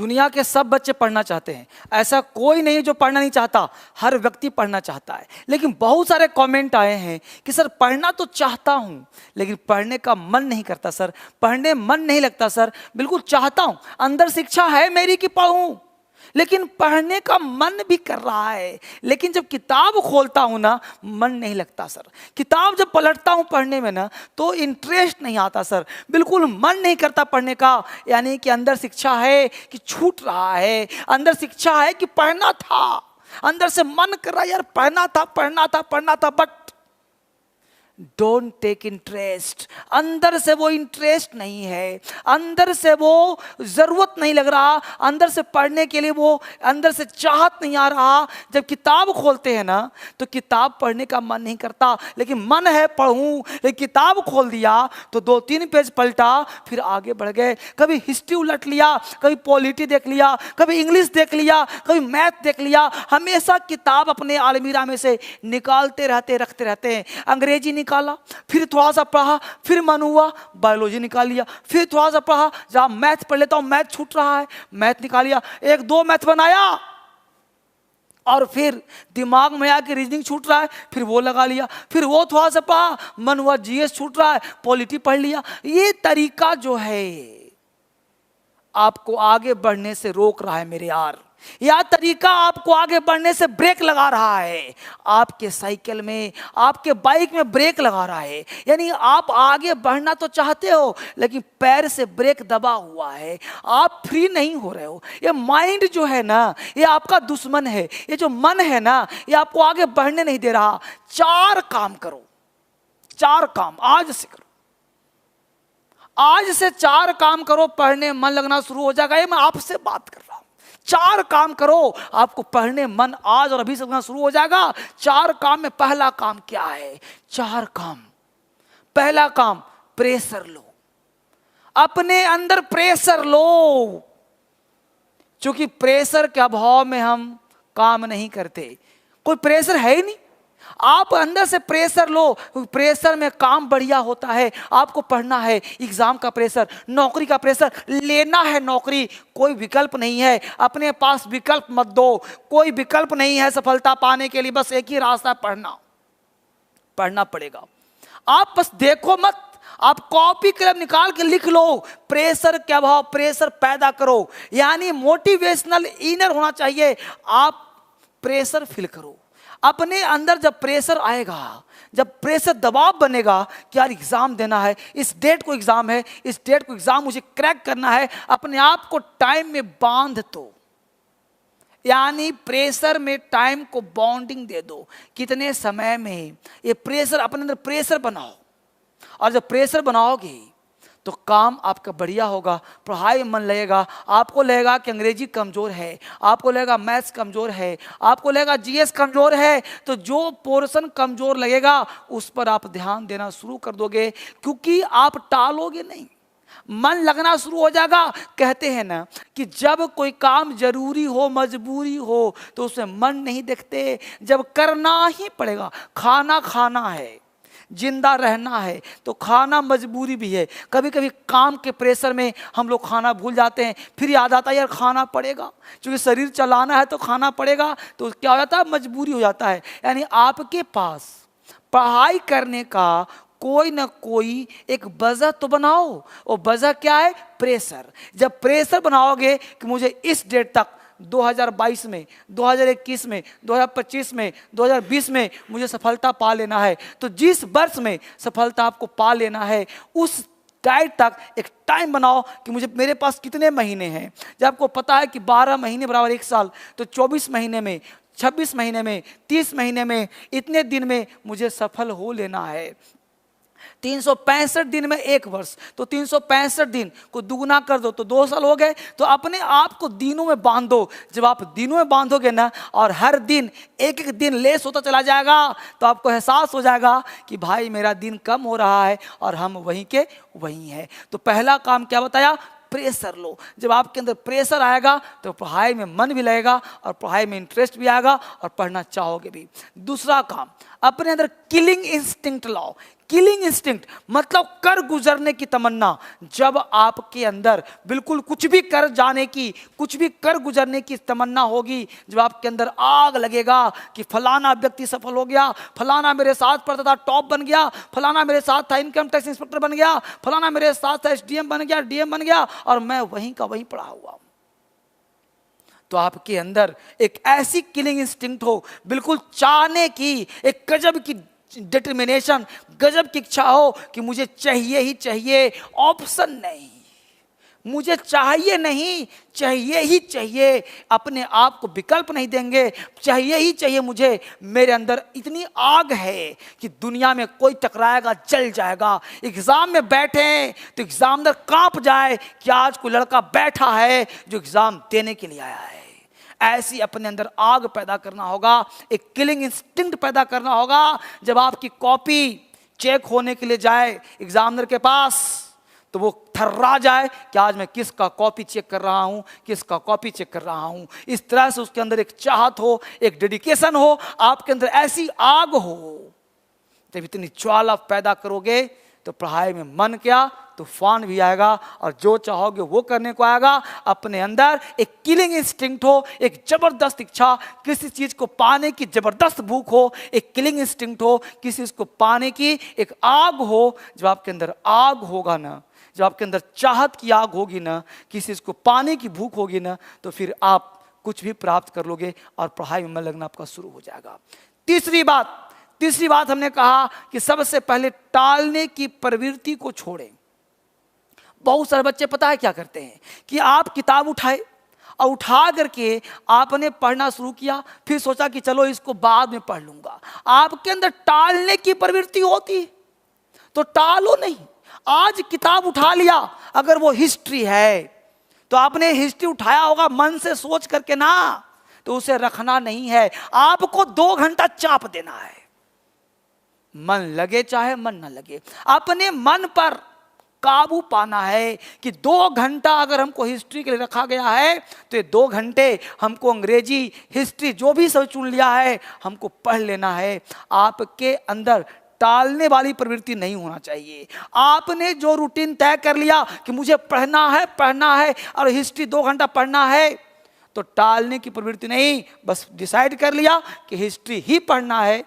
दुनिया के सब बच्चे पढ़ना चाहते हैं, ऐसा कोई नहीं जो पढ़ना नहीं चाहता, हर व्यक्ति पढ़ना चाहता है। लेकिन बहुत सारे कमेंट आए हैं कि सर पढ़ना तो चाहता हूँ लेकिन पढ़ने का मन नहीं करता सर, पढ़ने मन नहीं लगता सर। बिल्कुल चाहता हूँ, अंदर से इच्छा है मेरी कि पढ़ूँ, लेकिन पढ़ने का मन भी कर रहा है, लेकिन जब किताब खोलता हूं ना मन नहीं लगता सर। किताब जब पलटता हूं पढ़ने में ना तो इंटरेस्ट नहीं आता सर, बिल्कुल मन नहीं करता पढ़ने का। यानी कि अंदर से इच्छा है कि छूट रहा है, अंदर से इच्छा है कि पढ़ना था, अंदर से मन कर रहा है यार पढ़ना था पढ़ना था पढ़ना था, बट डोंट टेक इंटरेस्ट। अंदर से वो इंटरेस्ट नहीं है, अंदर से वो जरूरत नहीं लग रहा, अंदर से पढ़ने के लिए वो अंदर से चाहत नहीं आ रहा। जब किताब खोलते हैं ना तो किताब पढ़ने का मन नहीं करता, लेकिन मन है पढ़ूं। लेकिन किताब खोल दिया तो 2-3 पेज पलटा, फिर आगे बढ़ गए। कभी हिस्ट्री उलट लिया, कभी पॉलिटी देख लिया, कभी इंग्लिश देख लिया, कभी मैथ देख लिया। हमेशा किताब अपने अलमीरा में से निकालते रहते रखते रहते हैं। अंग्रेजी निकाला, फिर थोड़ा सा पढ़ा, फिर मन हुआ बायोलॉजी निकाल लिया, फिर थोड़ा सा पढ़ा, जहां मैथ पढ़ लेता हूं मैथ छूट रहा है, मैथ निकाल लिया, 1-2 मैथ बनाया, और फिर दिमाग में आके रीजनिंग छूट रहा है, फिर वो लगा लिया, फिर वो थोड़ा सा पढ़ा, मन हुआ जीएस छूट रहा है, पॉलिटी पढ़ लिया। ये तरीका जो है आपको आगे बढ़ने से रोक रहा है मेरे यार, यह तरीका आपको आगे बढ़ने से ब्रेक लगा रहा है। आपके साइकिल में, आपके बाइक में ब्रेक लगा रहा है। यानी आप आगे बढ़ना तो चाहते हो लेकिन पैर से ब्रेक दबा हुआ है, आप फ्री नहीं हो रहे हो। ये माइंड जो है ना ये आपका दुश्मन है, ये जो मन है ना ये आपको आगे बढ़ने नहीं दे रहा। 4 काम करो, 4 काम आज से करो, आज से 4 काम करो, पढ़ने मन लगना शुरू हो जाएगा। ये मैं आपसे बात कर रहा हूं, 4 काम करो, आपको पढ़ने मन आज और अभी से लगना शुरू हो जाएगा। 4 काम में पहला काम क्या है? 4 काम। पहला काम, प्रेशर लो, अपने अंदर प्रेशर लो। क्योंकि प्रेशर के अभाव में हम काम नहीं करते, कोई प्रेशर है ही नहीं। आप अंदर से प्रेशर लो, प्रेशर में काम बढ़िया होता है। आपको पढ़ना है, एग्जाम का प्रेशर, नौकरी का प्रेशर, लेना है नौकरी, कोई विकल्प नहीं है। अपने पास विकल्प मत दो, कोई विकल्प नहीं है सफलता पाने के लिए, बस एक ही रास्ता, पढ़ना, पढ़ना पड़ेगा। आप बस देखो मत, आप कॉपी कलम निकाल के लिख लो। प्रेशर के अभाव प्रेशर पैदा करो, यानी मोटिवेशनल इनर होना चाहिए। आप प्रेशर फील करो अपने अंदर। जब प्रेशर आएगा, जब प्रेशर दबाव बनेगा कि यार एग्जाम देना है, इस डेट को एग्जाम है, इस डेट को एग्जाम मुझे क्रैक करना है, अपने आप को टाइम में बांध दो। यानी प्रेशर में टाइम को बाउंडिंग दे दो, कितने समय में ये प्रेशर, अपने अंदर प्रेशर बनाओ। और जब प्रेशर बनाओगे तो काम आपका बढ़िया होगा, पढ़ाई में मन लगेगा। आपको लगेगा कि अंग्रेजी कमज़ोर है, आपको लगेगा मैथ्स कमज़ोर है, आपको लगेगा जीएस कमज़ोर है, तो जो पोर्शन कमज़ोर लगेगा उस पर आप ध्यान देना शुरू कर दोगे, क्योंकि आप टालोगे नहीं, मन लगना शुरू हो जाएगा। कहते हैं ना कि जब कोई काम जरूरी हो, मजबूरी हो, तो उसमें मन नहीं देखते। जब करना ही पड़ेगा, खाना खाना है, जिंदा रहना है, तो खाना मजबूरी भी है। कभी कभी काम के प्रेशर में हम लोग खाना भूल जाते हैं, फिर याद आता है यार खाना पड़ेगा, क्योंकि शरीर चलाना है तो खाना पड़ेगा। तो क्या हो जाता है, मजबूरी हो जाता है। यानी आपके पास पढ़ाई करने का कोई ना कोई एक वजह तो बनाओ। वो वजह क्या है? प्रेशर। जब प्रेशर बनाओगे कि मुझे इस डेट तक 2022 में, 2021 में, 2025 में, 2020 में मुझे सफलता पा लेना है, तो जिस वर्ष में सफलता आपको पा लेना है उस टाइम तक एक टाइम बनाओ कि मुझे, मेरे पास कितने महीने हैं। जब आपको पता है कि 12 महीने बराबर 1 साल, तो 24 महीने में, 26 महीने में, 30 महीने में, इतने दिन में मुझे सफल हो लेना है। 365 दिन में 1 वर्ष, तो 365 दिन को दुगुना कर दो तो 2 साल हो गए। तो अपने आप को दिनों में बांधो। जब आप दिनों में बांधोगे ना, और हर दिन एक एक दिन लेस होता चला जाएगा, तो आपको एहसास हो जाएगा कि भाई मेरा दिन कम हो रहा है और हम वहीं के वहीं हैं। तो पहला काम क्या बताया? Pressure low. जब आपके अंदर प्रेशर आएगा तो पढ़ाई में मन भी लगेगा और पढ़ाई में इंटरेस्ट भी आएगा और पढ़ना चाहोगे भी। दूसरा काम, अपने अंदर किलिंग इंस्टिंक्ट लाओ। किलिंग इंस्टिंक्ट मतलब कर गुजरने की तमन्ना। जब आपके अंदर बिल्कुल कुछ भी कर जाने की, कुछ भी कर गुजरने की तमन्ना होगी, जब आपके अंदर आग लगेगा कि फलाना व्यक्ति सफल हो गया, फलाना मेरे साथ पढ़ता था टॉप बन गया, फलाना मेरे साथ था इनकम टैक्स इंस्पेक्टर बन गया, फलाना मेरे साथ था एसडीएम बन गया, डीएम बन गया, और मैं वहीं का वहीं पड़ा हुआ हूं, तो आपके अंदर एक ऐसी किलिंग इंस्टिंक्ट हो, बिल्कुल चाहने की एक गजब की डिटर्मिनेशन, गजब की इच्छा हो कि मुझे चाहिए ही चाहिए, ऑप्शन नहीं, मुझे चाहिए नहीं, चाहिए ही चाहिए, अपने आप को विकल्प नहीं देंगे, चाहिए ही चाहिए मुझे। मेरे अंदर इतनी आग है कि दुनिया में कोई टकराएगा जल जाएगा। एग्जाम में बैठे तो एग्जामिनर कांप जाए कि आज कोई लड़का बैठा है जो एग्जाम देने के लिए आया है। ऐसी अपने अंदर आग पैदा करना होगा, एक किलिंग इंस्टिंक्ट पैदा करना होगा। जब आपकी कॉपी चेक होने के लिए जाए एग्जामिनर के पास, तो वो थर्रा जाए कि आज मैं किसका कॉपी चेक कर रहा हूं, किसका कॉपी चेक कर रहा हूं। इस तरह से उसके अंदर एक चाहत हो, एक डेडिकेशन हो, आपके अंदर ऐसी आग हो। जब इतनी ज्वाला पैदा करोगे तो पढ़ाई में मन क्या, तूफान भी आएगा और जो चाहोगे वो करने को आएगा। अपने अंदर एक किलिंग इंस्टिंक्ट हो, एक जबरदस्त इच्छा, किसी चीज को पाने की जबरदस्त भूख हो, एक किलिंग इंस्टिंक्ट हो, किसी चीज को पाने की एक आग हो। जब आपके अंदर आग होगा ना, जब आपके अंदर चाहत की आग होगी ना, किसी चीज को पाने की भूख होगी ना, तो फिर आप कुछ भी प्राप्त कर लोगे और पढ़ाई में मन लगना आपका शुरू हो जाएगा। तीसरी बात हमने कहा कि सबसे पहले टालने की प्रवृत्ति को छोड़ें। बहुत सारे बच्चे पता है क्या करते हैं कि आप किताब उठाए और उठा करके आपने पढ़ना शुरू किया, फिर सोचा कि चलो इसको बाद में पढ़ लूंगा। आपके अंदर टालने की प्रवृत्ति होती तो टालो नहीं। आज किताब उठा लिया, अगर वो हिस्ट्री है तो आपने हिस्ट्री उठाया होगा मन से सोच करके ना, तो उसे रखना नहीं है, आपको 2 घंटा चाप देना है। मन लगे चाहे मन ना लगे, अपने मन पर काबू पाना है कि 2 घंटा अगर हमको हिस्ट्री के लिए रखा गया है तो ये 2 घंटे हमको अंग्रेजी हिस्ट्री जो भी सब चुन लिया है हमको पढ़ लेना है। आपके अंदर टालने वाली प्रवृत्ति नहीं होना चाहिए। आपने जो रूटीन तय कर लिया कि मुझे पढ़ना है और हिस्ट्री 2 घंटा पढ़ना है, तो टालने की प्रवृत्ति नहीं, बस डिसाइड कर लिया कि हिस्ट्री ही पढ़ना है,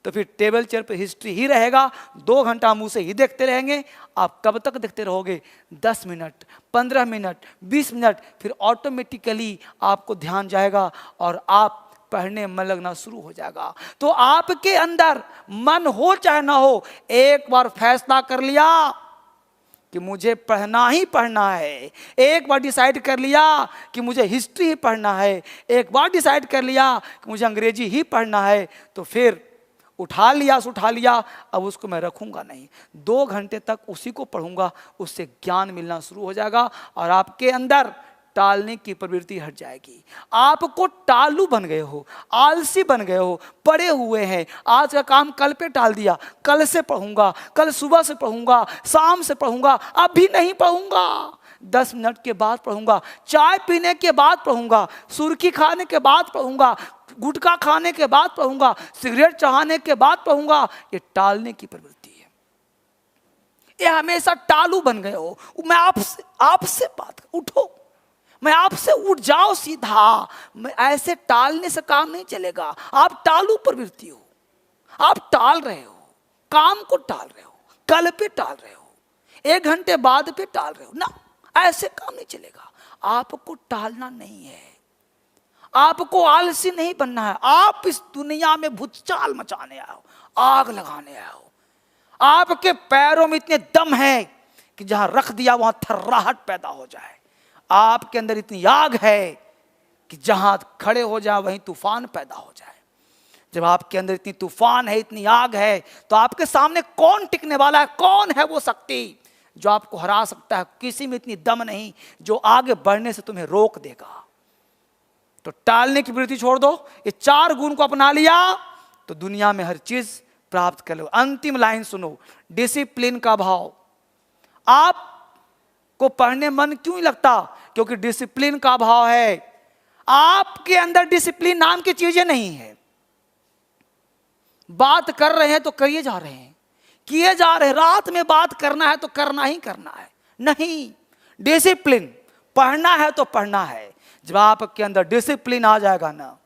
तो फिर टेबल चेयर पे हिस्ट्री ही रहेगा। 2 घंटा मुंह से ही देखते रहेंगे। आप कब तक देखते रहोगे? 10 मिनट, 15 मिनट, 20 मिनट, फिर ऑटोमेटिकली आपको ध्यान जाएगा और आप पढ़ने मन लगना शुरू हो जाएगा। तो आपके अंदर मन हो चाहे ना हो, एक बार फैसला कर लिया कि मुझे पढ़ना ही पढ़ना है, एक बार डिसाइड कर लिया कि मुझे हिस्ट्री ही पढ़ना है, एक बार डिसाइड कर लिया कि मुझे अंग्रेजी ही पढ़ना है, तो फिर उठा लिया, अब उसको मैं रखूंगा नहीं। 2 घंटे तक उसी को पढ़ूंगा, उससे ज्ञान मिलना शुरू हो जाएगा और आपके अंदर टालने की प्रवृत्ति हट जाएगी। आपको टालू बन गए हो, आलसी बन गए हो, पड़े हुए हैं, आज का काम कल पे टाल दिया, कल से पढ़ूंगा, कल सुबह से पढ़ूंगा, शाम से पढ़ूंगा, अभी नहीं पढ़ूंगा, 10 मिनट के बाद पढ़ूंगा, चाय पीने के बाद पढ़ूंगा, सुर्खी खाने के बाद पढ़ूंगा, गुटखा खाने के बाद पढ़ूंगा, सिगरेट चढ़ाने के बाद पढ़ूंगा। ये टालने की प्रवृत्ति है। ये हमेशा टालू बन गए हो। मैं आपसे बात उठो, मैं आपसे उठ जाओ सीधा। मैं ऐसे टालने से काम नहीं चलेगा। आप टालू प्रवृत्ति हो, आप टाल रहे हो, काम को टाल रहे हो, कल पे टाल रहे हो, 1 घंटे बाद पे टाल रहे हो ना, ऐसे काम नहीं चलेगा। आपको टालना नहीं है, आपको आलसी नहीं बनना है। आप इस दुनिया में भूचाल मचाने आओ, आग लगाने आओ। आपके पैरों में इतने दम है कि जहां रख दिया वहां थर्राहट पैदा हो जाए। आपके अंदर इतनी आग है कि जहां खड़े हो जाए वहीं तूफान पैदा हो जाए। जब आपके अंदर इतनी तूफान है, इतनी आग है, तो आपके सामने कौन टिकने वाला है? कौन है वो शक्ति जो आपको हरा सकता है? किसी में इतनी दम नहीं जो आगे बढ़ने से तुम्हें रोक देगा। तो टालने की प्रवृत्ति छोड़ दो। ये 4 गुण को अपना लिया तो दुनिया में हर चीज प्राप्त कर लो। अंतिम लाइन सुनो, डिसिप्लिन का भाव। आपको पढ़ने मन क्यों नहीं लगता? क्योंकि डिसिप्लिन का भाव है। आपके अंदर डिसिप्लिन नाम की चीजें नहीं है। बात कर रहे हैं तो करिए जा रहे हैं, किए जा रहे, रात में बात करना है तो करना ही करना है। नहीं, डिसिप्लिन, पढ़ना है तो पढ़ना है। जब आपके अंदर डिसिप्लिन आ जाएगा ना,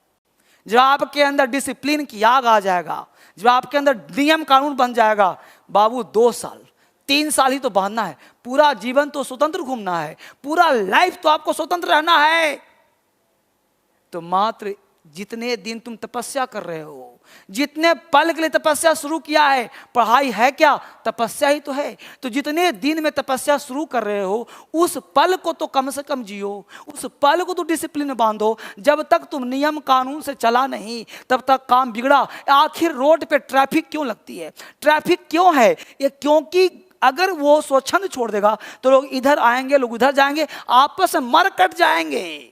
जब आपके अंदर डिसिप्लिन की आग आ जाएगा, जब आपके अंदर नियम कानून बन जाएगा, बाबू 2 साल 3 साल ही तो बांधना है, पूरा जीवन तो स्वतंत्र घूमना है, पूरा लाइफ तो आपको स्वतंत्र रहना है। तो मात्र जितने दिन तुम तपस्या कर रहे हो, जितने पल के लिए तपस्या शुरू किया है, पढ़ाई है क्या? तपस्या ही तो है। तो जितने दिन में तपस्या शुरू कर रहे हो, उस पल को तो कम से कम जियो, उस पल को तो डिसिप्लिन में बांधो। जब तक तुम नियम कानून से चला नहीं, तब तक काम बिगड़ा। आखिर रोड पे ट्रैफिक क्यों लगती है? ट्रैफिक क्यों है? ये क्योंकि अगर वो स्वच्छंद छोड़ देगा तो लोग इधर आएंगे, लोग उधर जाएंगे, आपस में मर कट जाएंगे।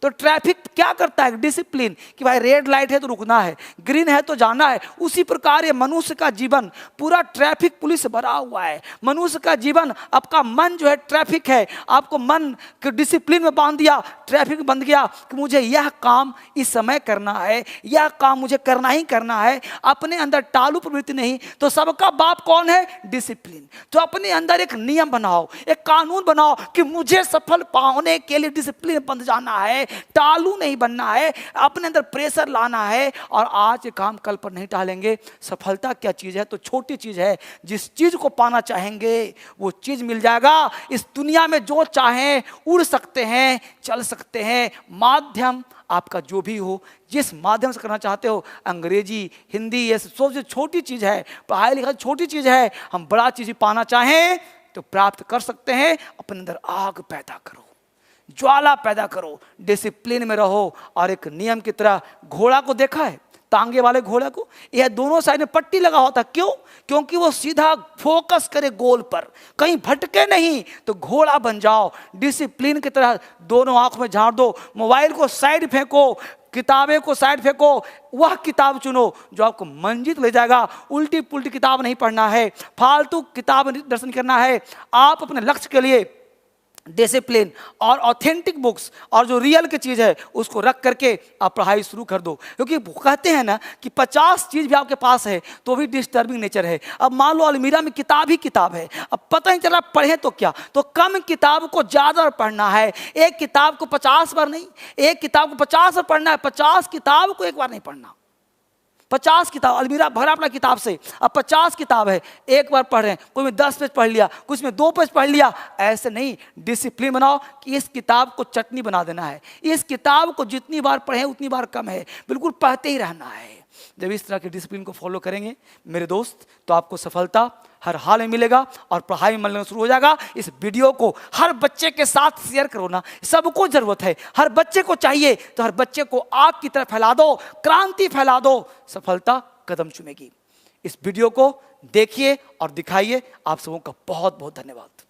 तो ट्रैफिक क्या करता है? डिसिप्लिन, कि भाई रेड लाइट है तो रुकना है, ग्रीन है तो जाना है। उसी प्रकार ये मनुष्य का जीवन पूरा ट्रैफिक पुलिस से भरा हुआ है। मनुष्य का जीवन, आपका मन जो है ट्रैफिक है। आपको मन के डिसिप्लिन में बांध दिया, ट्रैफिक में बंध गया कि मुझे यह काम इस समय करना है, यह काम मुझे करना ही करना है। अपने अंदर टालू प्रवृत्ति नहीं, तो सबका बाप कौन है? डिसिप्लिन। तो अपने अंदर एक नियम बनाओ, एक कानून बनाओ कि मुझे सफल पाने के लिए डिसिप्लिन में बंध जाना है, टालू नहीं बनना है, अपने अंदर प्रेशर लाना है। और आज के काम कल पर नहीं टालेंगे। सफलता क्या चीज है? तो छोटी चीज है। जिस चीज को पाना चाहेंगे वो चीज मिल जाएगा। इस दुनिया में जो चाहें उड़ सकते हैं, चल सकते हैं। माध्यम आपका जो भी हो, जिस माध्यम से करना चाहते हो, अंग्रेजी, हिंदी, ये सबसे छोटी चीज है। पढ़ाई लिखाई छोटी चीज है। हम बड़ा चीज पाना चाहें तो प्राप्त कर सकते हैं। अपने अंदर आग पैदा करो, ज्वाला पैदा करो, डिसिप्लिन में रहो। और एक नियम की तरह, घोड़ा को देखा है, तांगे वाले घोड़े को, यह दोनों साइड में पट्टी लगा होता। क्यों? क्योंकि वो सीधा फोकस करे गोल पर, कहीं भटके नहीं। तो घोड़ा बन जाओ, डिसिप्लिन की तरह दोनों आंखों में झाड़ दो, मोबाइल को साइड फेंको, किताबें को साइड फेंको। वह किताब चुनो जो आपको मंजिल ले जाएगा। उल्टी पुल्टी किताब नहीं पढ़ना है, फालतू किताब दर्शन करना है। आप अपने लक्ष्य के लिए डिसिप्लिन और ऑथेंटिक बुक्स और जो रियल की चीज़ है उसको रख करके आप पढ़ाई शुरू कर दो। क्योंकि कहते हैं ना कि 50 चीज़ भी आपके पास है तो भी डिस्टर्बिंग नेचर है। अब मान लो अलमीरा में किताब ही किताब है, अब पता नहीं चला पढ़े तो क्या। तो कम किताब को ज़्यादा पढ़ना है। एक किताब को 50 बार नहीं, एक किताब को 50 बार पढ़ना है। 50 किताब को एक बार नहीं पढ़ना। 50 किताब, अलमीरा भरा अपना किताब से, अब 50 किताब है, एक बार पढ़ रहे हैं, कोई में 10 पेज पढ़ लिया, कुछ में 2 पेज पढ़ लिया। ऐसे नहीं, डिसिप्लिन बनाओ कि इस किताब को चटनी बना देना है। इस किताब को जितनी बार पढ़ें उतनी बार कम है, बिल्कुल पढ़ते ही रहना है। जब इस तरह के डिसिप्लिन को फॉलो करेंगे मेरे दोस्त, तो आपको सफलता हर हाल में मिलेगा और पढ़ाई में मिलना शुरू हो जाएगा। इस वीडियो को हर बच्चे के साथ शेयर करो ना, सबको जरूरत है, हर बच्चे को चाहिए। तो हर बच्चे को आग की तरह फैला दो, क्रांति फैला दो, सफलता कदम चूमेगी। इस वीडियो को देखिए और दिखाइए। आप सबों का बहुत बहुत धन्यवाद।